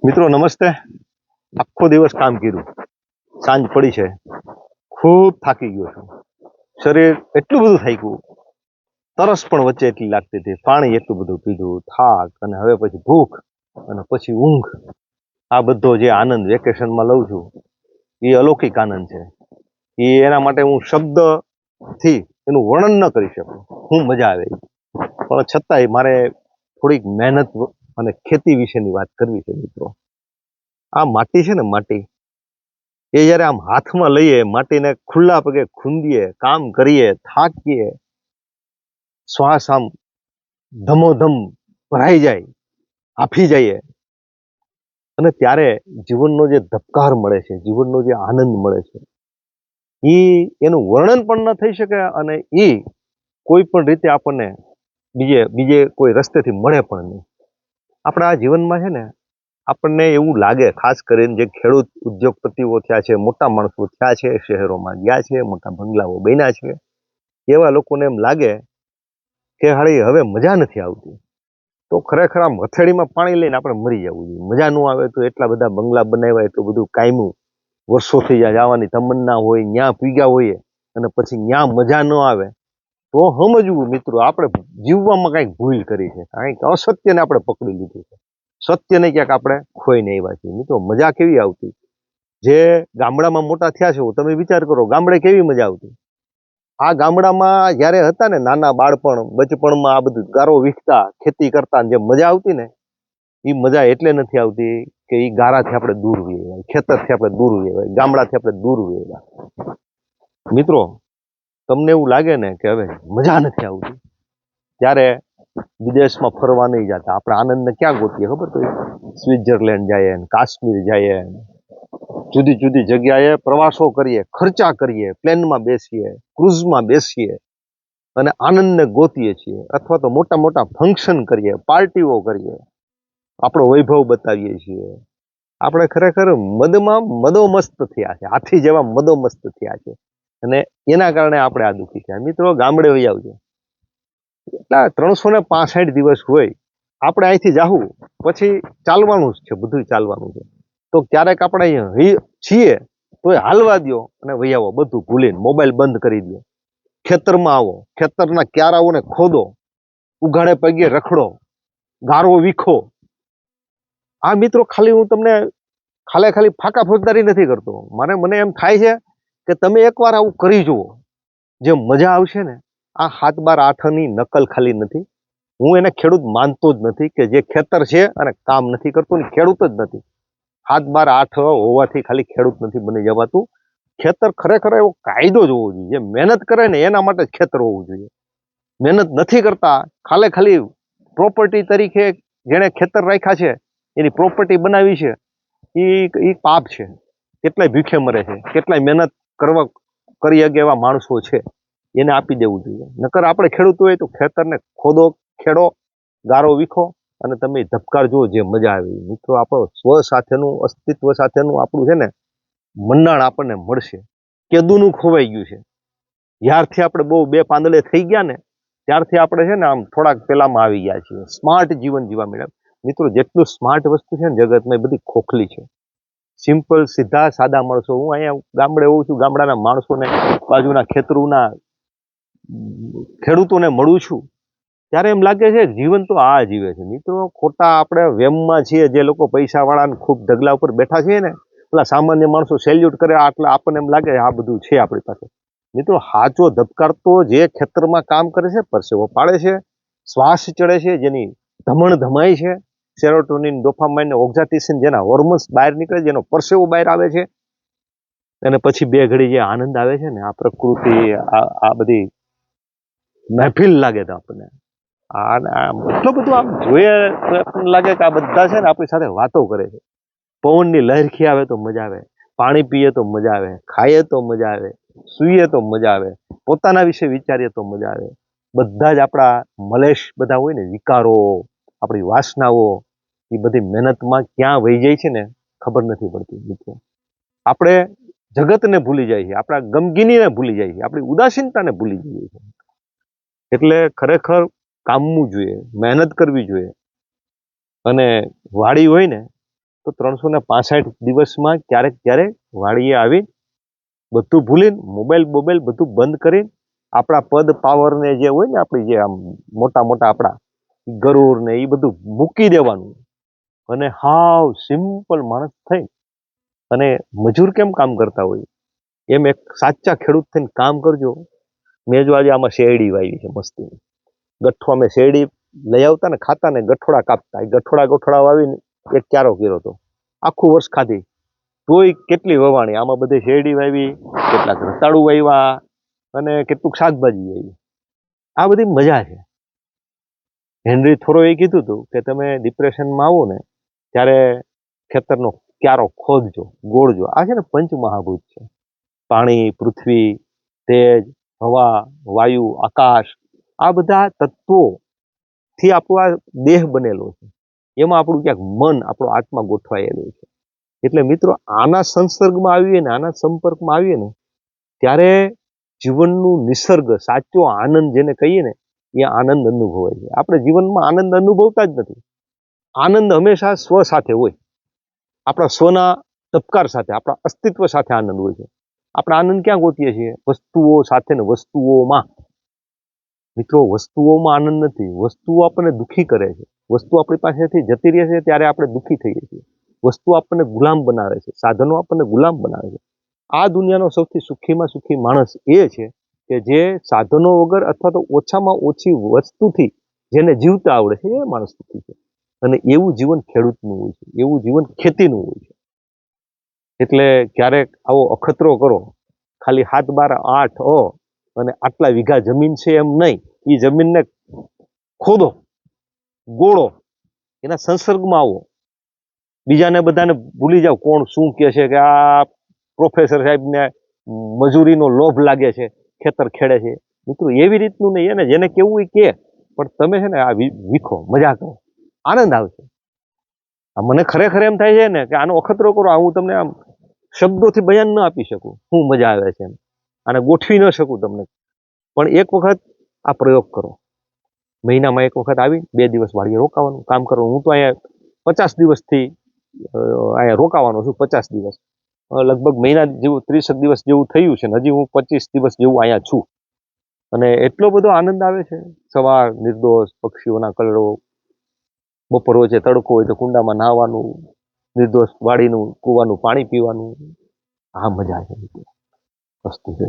મિત્રો નમસ્તે. આખો દિવસ કામ કર્યું, સાંજ પડી છે, ખૂબ થાકી ગયો છું. શરીર એટલું બધું થાક્યું, તરસ પણ વચ્ચે એટલી લાગતી હતી, પાણી એટલું બધું પીધું, થાક અને હવે પછી ભૂખ અને પછી ઊંઘ. આ બધો જે આનંદ વેકેશનમાં લઉં છું એ અલૌકિક આનંદ છે. એ એના માટે હું શબ્દથી એનું વર્ણન ન કરી શકું. હું મજા આવે પણ છતાંય મારે થોડીક મહેનત અને ખેતી વિશેની વાત કરવી છે મિત્રો. આ માટી છે ને, માટી એ જ્યારે આમ હાથમાં લઈએ, માટીને ખુલ્લા પગે ખૂંદીએ, કામ કરીએ, થાકીએ, શ્વાસ આમ ધમોધમ ભરાઈ જાય, આફી જઈએ, અને ત્યારે જીવનનો જે ધબકાર મળે છે, જીવનનો જે આનંદ મળે છે, એનું વર્ણન પણ ન થઈ શકે અને એ કોઈ પણ રીતે આપણને બીજે કોઈ રસ્તેથી મળે પણ નહીં. આપણા જીવનમાં છે ને, આપણને એવું લાગે, ખાસ કરીને જે ખેડૂત ઉદ્યોગપતિઓ થયા છે, મોટા માણસો થયા છે, શહેરોમાં ગયા છે, મોટા બંગલાઓ બન્યા છે, એવા લોકોને એમ લાગે કે હાળી હવે મજા નથી આવતી, તો ખરેખર આમ હથેળીમાં પાણી લઈને આપણે મરી જવું જોઈએ. મજા ન આવે તો એટલા બધા બંગલા બનાવ્યા, એટલું બધું કાયમું વર્ષોથી જવાની તમન્ના હોય, ન્યા પીગ્યા હોઈએ અને પછી ન્યા મજા ન આવે તો સમજવું મિત્રો, આપણે જીવવામાં કંઈક ભૂલ કરી છે, કંઈક અસત્યને આપણે પકડી લીધું છે, સત્યને ક્યાંક આપણે ખોઈને આવ્યા છીએ. મિત્રો મજા કેવી આવતી, જે ગામડામાં મોટા થયા છો તમે વિચાર કરો, ગામડે કેવી મજા આવતી. આ ગામડામાં જ્યારે હતા ને, નાના બાળપણ બચપણમાં આ બધું ગારો વીખતા, ખેતી કરતા, જે મજા આવતી ને, એ મજા એટલે નથી આવતી કે એ ગારાથી આપણે દૂર વહેવાય, ખેતરથી આપણે દૂર વહેવાય, ગામડાથી આપણે દૂર વહેવાય. મિત્રો તમને એવું લાગે ને કે હવે મજા નથી આવતી, ત્યારે વિદેશમાં ફરવા નહીં જતા, આપણે આનંદને ક્યાં ગોતીએ ખબર? તો સ્વિટ્ઝરલેન્ડ જઈએ, કાશ્મીર જઈએ, જુદી જુદી જગ્યાએ પ્રવાસો કરીએ, ખર્ચા કરીએ, પ્લેનમાં બેસીએ, ક્રૂઝમાં બેસીએ અને આનંદને ગોતીએ છીએ. અથવા તો મોટા મોટા ફંક્શન કરીએ, પાર્ટીઓ કરીએ, આપણો વૈભવ બતાવીએ છીએ. આપણે ખરેખર મદોમસ્ત થયા છે, હાથી જેવા મદોમસ્ત થયા છે, અને એના કારણે આપણે આ દુઃખી થયા. મિત્રો ગામડે વહી આવજો, એટલા 365 દિવસ હોય, આપણે અહીંથી જાહું પછી ચાલવાનું જ છે, બધું ચાલવાનું છે. તો ક્યારેક આપણે અહીંયા છીએ તો હાલવા દો અને વહી આવો, બધું ભૂલીને મોબાઈલ બંધ કરી દો. ખેતરમાં આવો, ખેતરના ક્યારાઓને ખોદો, ઉઘાડે પગે રખડો, ગારો વીખો. આ મિત્રો ખાલી હું તમને ખાલી ફાકા ફોજદારી નથી કરતો, મને એમ થાય છે કે તમે એકવાર આવું કરી જુઓ, જે મજા આવશે ને. આ 7/12 નકલ ખાલી નથી. હું એને ખેડૂત માનતો જ નથી કે જે ખેતર છે અને કામ નથી કરતો ને ખેડૂત જ નથી. 7/12 હોવાથી ખાલી ખેડૂત નથી બની જવાતું. ખેતર ખરેખર એવો કાયદો જ હોવો જોઈએ, જે મહેનત કરે ને એના માટે જ ખેતર હોવું જોઈએ. મહેનત નથી કરતા, ખાલી પ્રોપર્ટી તરીકે જેણે ખેતર રાખ્યા છે, એની પ્રોપર્ટી બનાવી છે, એ પાપ છે. કેટલાય ભૂખે મરે છે, કેટલાય મહેનત કરી શકે એવા માણસો છે, એને આપી દેવું જોઈએ. નકર આપણે ખેડૂત હોય તો ખેતરને ખોદો, ખેડો, ગારો વીખો અને તમે ધબકાર જુઓ, જે મજા આવે. મિત્રો આપણો સ્વ સાથેનું, અસ્તિત્વ સાથેનું આપણું છે ને મંડાણ આપણને મળશે. કેદુનું ખોવાઈ ગયું છે, જ્યારથી આપણે બહુ બે પાંદડે થઈ ગયા ને, ત્યારથી આપણે છે ને આમ થોડાક પેલામાં આવી ગયા છીએ, સ્માર્ટ જીવન જીવા મળ્યા. મિત્રો જેટલું સ્માર્ટ વસ્તુ છે ને જગતમાં, એ બધી ખોખલી છે. સિમ્પલ, સીધા સાદા માણસો, હું અહીંયા ગામડે હોઉં છું, ગામડાના માણસોને, બાજુના ખેતરોના ખેડૂતોને મળું છું, ત્યારે એમ લાગે છે જીવન તો આ જીવે છે. મિત્રો ખોટા આપણે વેમમાં છીએ, જે લોકો પૈસા વાળા ખૂબ ઢગલા ઉપર બેઠા છીએ ને, પેલા સામાન્ય માણસો સેલ્યુટ કરે, આટલે આપણને એમ લાગે આ બધું છે આપણી પાસે. મિત્રો હાચો ધબકાર તો જે ખેતરમાં કામ કરે છે, પરસેવો પાડે છે, શ્વાસ ચડે છે, જેની ધમણ ધમાય છે, સેરોટોનિન, ડોપામાઇન, ઓક્ઝાટિસિન જેના હોર્મોન્સ બહાર નીકળે, જેનો પરસેવો બહાર આવે છે, અને પછી બે ઘડી જે આનંદ આવે છે ને, આ પ્રકૃતિ, આ બધી મહેફિલ લાગે તો આપણને એટલું બધું આમ જોઈએ તો આપણને લાગે કે આ બધા છે ને આપણી સાથે વાતો કરે છે. પવનની લહેરખી આવે તો મજા આવે, પાણી પીએ તો મજા આવે, ખાઈએ તો મજા આવે, સૂઈએ તો મજા આવે, પોતાના વિશે વિચારીએ તો મજા આવે. બધા જ આપણા મલેશ બધા હોય ને, વિકારો, આપણી વાસનાઓ, એ બધી મહેનતમાં ક્યાં વહી જાય છે ને ખબર નથી પડતી. મિત્રો આપણે જગતને ભૂલી જાય છે, આપણા ગમગીનીને ભૂલી જાય છે, આપણી ઉદાસીનતાને ભૂલી જઈએ છીએ. એટલે ખરેખર કામવું જોઈએ, મહેનત કરવી જોઈએ, અને વાડી હોય ને તો 365 દિવસમાં ક્યારેક ક્યારેક વાડીએ આવી બધું ભૂલીને મોબાઈલ બધું બંધ કરીને આપણા પદ પાવર ને જે હોય ને આપણી જે આમ મોટા મોટા આપણા ગરુર ને એ બધું મૂકી દેવાનું અને હાવ સિમ્પલ માણસ થઈ અને મજૂર કેમ કામ કરતા હોય એમ એક સાચા ખેડૂત થઈને કામ કરજો. મેં જો આજે આમાં શેરડી વાવી છે મસ્તી, ગઠ્ઠો અમે શેરડી લઈ આવતા ને ખાતા ને ગઠોડા કાપતા, ગઠોડા વાવીને એક ક્યારો કર્યો હતો, આખું વર્ષ ખાધી. તોય કેટલી વવાણી, આમાં બધી શેરડી વાવી, કેટલાક રતાળુ વાવ્યા અને કેટલુંક શાકભાજી વાવી. આ બધી મજા છે. હેનરી થોરોએ કીધું હતું કે તમે ડિપ્રેશનમાં આવો ને ત્યારે ખેતરનો ક્યારો ખોદજો, ગોળજો. આ છે ને પંચમહાભૂત છે, પાણી, પૃથ્વી, તેજ, હવા, વાયુ, આકાશ, આ બધા તત્વોથી આપણો આ દેહ બનેલો છે. એમાં આપણું ક્યાંક મન, આપણો આત્મા ગોઠવાયેલો છે. એટલે મિત્રો આના સંસર્ગમાં આવીએ ને, આના સંપર્કમાં આવીએ ને ત્યારે જીવનનું નિસર્ગ, સાચો આનંદ જેને કહીએ ને એ આનંદ અનુભવાય છે. આપણે જીવનમાં આનંદ અનુભવતા જ નથી. આનંદ હંમેશા સ્વ સાથે હોય, આપણા સ્વના તબકાર સાથે, આપણા અસ્તિત્વ સાથે આનંદ હોય છે. આપણે આનંદ ક્યાં ગોતીએ છીએ? વસ્તુઓ સાથે ને વસ્તુઓમાં. મિત્રો વસ્તુઓમાં આનંદ નથી, વસ્તુઓ આપણને દુઃખી કરે છે. વસ્તુ આપણી પાસેથી જતી રહે છે ત્યારે આપણે દુઃખી થઈએ છીએ. વસ્તુ આપણને ગુલામ બનાવે છે, સાધનો આપણને ગુલામ બનાવે છે. આ દુનિયાનો સૌથી સુખીમાં સુખી માણસ એ છે કે જે સાધનો વગર અથવા તો ઓછામાં ઓછી વસ્તુથી જેને જીવતા આવડે છે, એ માણસ સુખી છે. અને એવું જીવન ખેડૂતનું હોય છે, એવું જીવન ખેતીનું હોય છે. એટલે ક્યારેક આવો અખતરો કરો, ખાલી 7, 12, 8 અને આટલા વીઘા જમીન છે એમ નહીં, એ જમીનને ખોદો, ગોળો, એના સંસર્ગમાં આવો. બીજાને બધાને ભૂલી જાઓ કોણ શું કહે છે, કે આ પ્રોફેસર સાહેબને મજૂરીનો લોભ લાગે છે, ખેતર ખેડે છે. મિત્રો એવી રીતનું નહીં, એને જેને કેવું એ કે, પણ તમે છે ને આ વીખો, મજા કરો, આનંદ આવશે. મને ખરેખર એમ થાય છે ને કે આનો અખતરો કરો, હું તમને આમ શબ્દોથી બયાન ન આપી શકું શું મજા આવે છે, આને ગોઠવી ન શકું તમને. પણ એક વખત આ પ્રયોગ કરો, મહિનામાં એક વખત આવી 2 દિવસ વાડીએ રોકાવાનું, કામ કરવાનું. હું તો અહીંયા 50 દિવસથી અહીંયા રોકાવાનો છું, 50 દિવસ, લગભગ મહિના જેવું, 30 દિવસ જેવું થયું છે ને હજી હું 25 દિવસ જેવું અહીંયા છું. અને એટલો બધો આનંદ આવે છે. સવાર નિર્દોષ, પક્ષીઓના કલરો, બપોર વચ્ચે તડકો હોય તો કુંડામાં નાહવાનું, નિર્દોષ વાડીનું કૂવાનું પાણી પીવાનું. આ મજા છે. વસ્તુ છે.